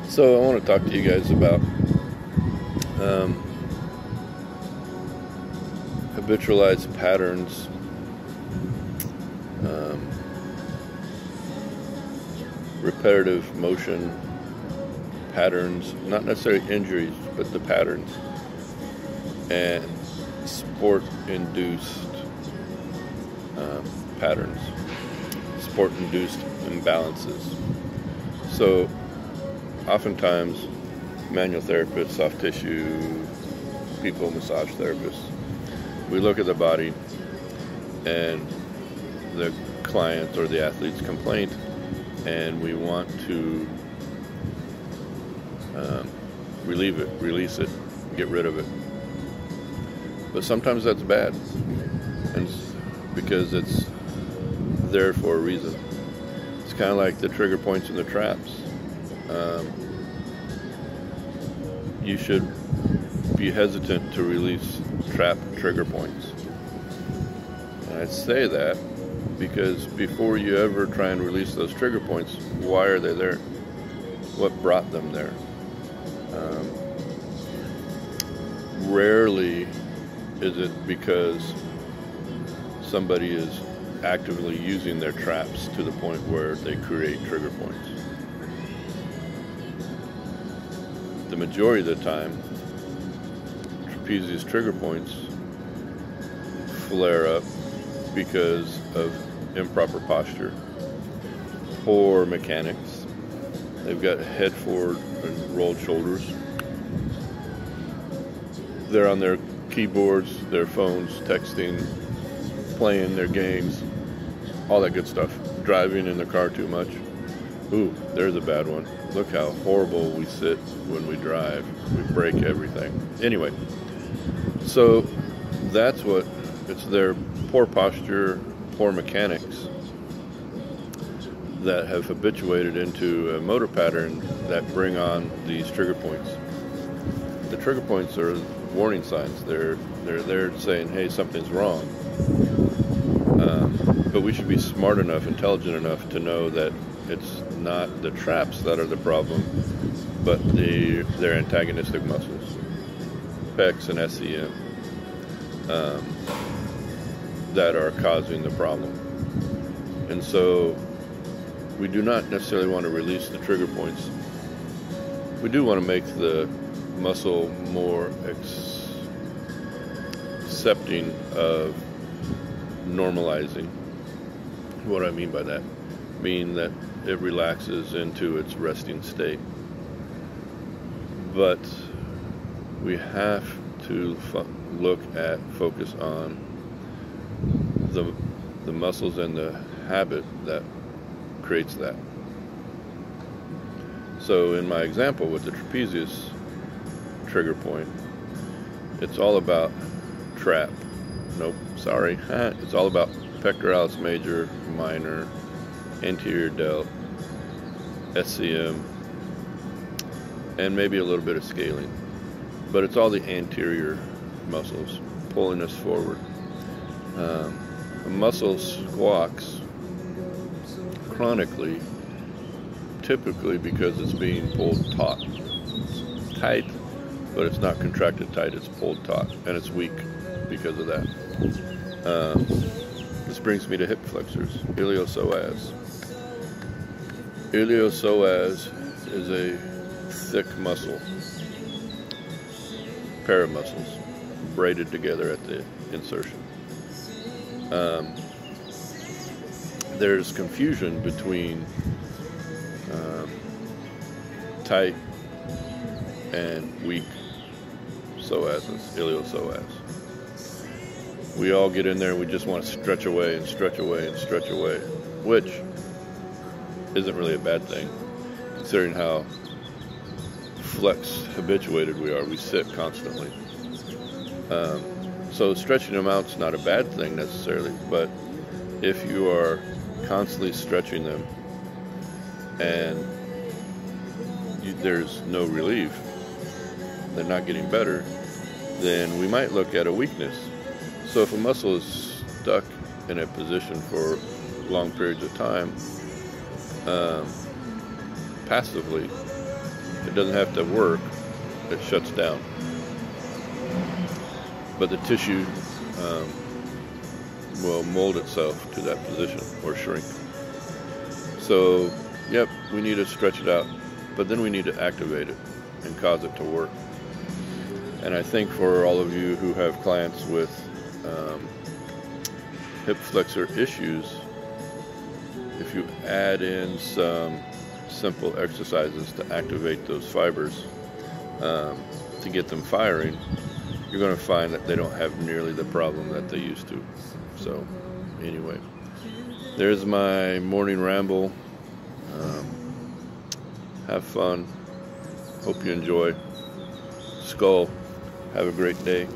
So I want to talk to you guys about um, habitualized patterns, um, repetitive motion patterns, not necessarily injuries, but the patterns, and sport-induced patterns, sport-induced imbalances. So oftentimes manual therapists, soft tissue people, massage therapists, we look at the body and the client or the athlete's complaint, and we want to relieve it, release it, get rid of it. But sometimes that's bad, and because it's there for a reason. It's kind of like the trigger points and the traps. You should be hesitant to release trap trigger points. And I say that because before you ever try and release those trigger points, why are they there? What brought them there? Rarely is it because somebody is actively using their traps to the point where they create trigger points. The majority of the time, trapezius trigger points flare up because of improper posture, poor mechanics. They've got head forward and rolled shoulders. They're on their keyboards, their phones, texting, playing their games, all that good stuff. Driving in the car too much. Ooh, there's a bad one. Look how horrible we sit when we drive. We break everything. Anyway, so that's what, it's their poor posture, poor mechanics that have habituated into a motor pattern that bring on these trigger points. The trigger points are warning signs. They're there saying, hey, something's wrong. But we should be smart enough, intelligent enough to know that it's not the traps that are the problem, but their antagonistic muscles, pecs and SEM, that are causing the problem. And so we do not necessarily want to release the trigger points. We do want to make the muscle more accepting of normalizing. What do I mean by that? Mean that it relaxes into its resting state. But we have to focus on the muscles and the habit that creates that. So in my example with the trapezius trigger point, it's all about trap. Nope, sorry. It's all about pectoralis major, minor, anterior delt, SCM, and maybe a little bit of scaling. But it's all the anterior muscles pulling us forward. A muscle squawks chronically, typically because it's being pulled taut. It's tight, but it's not contracted tight, it's pulled taut, and it's weak because of that. This brings me to hip flexors, iliopsoas. Iliopsoas is a thick muscle, pair of muscles braided together at the insertion. There's confusion between tight and weak psoases, iliopsoas. We all get in there and we just want to stretch away and stretch away and stretch away, which isn't really a bad thing, considering how flex habituated we are. We sit constantly. So stretching them out's not a bad thing necessarily, but if you are constantly stretching them and there's no relief, they're not getting better, then we might look at a weakness. So if a muscle is stuck in a position for long periods of time, passively, it doesn't have to work, it shuts down. But the tissue will mold itself to that position or shrink. So, yep, we need to stretch it out, but then we need to activate it and cause it to work. And I think for all of you who have clients with hip flexor issues, if you add in some simple exercises to activate those fibers to get them firing, you're going to find that they don't have nearly the problem that they used to. So anyway, there's my morning ramble. Have fun. Hope you enjoy. Skull, have a great day.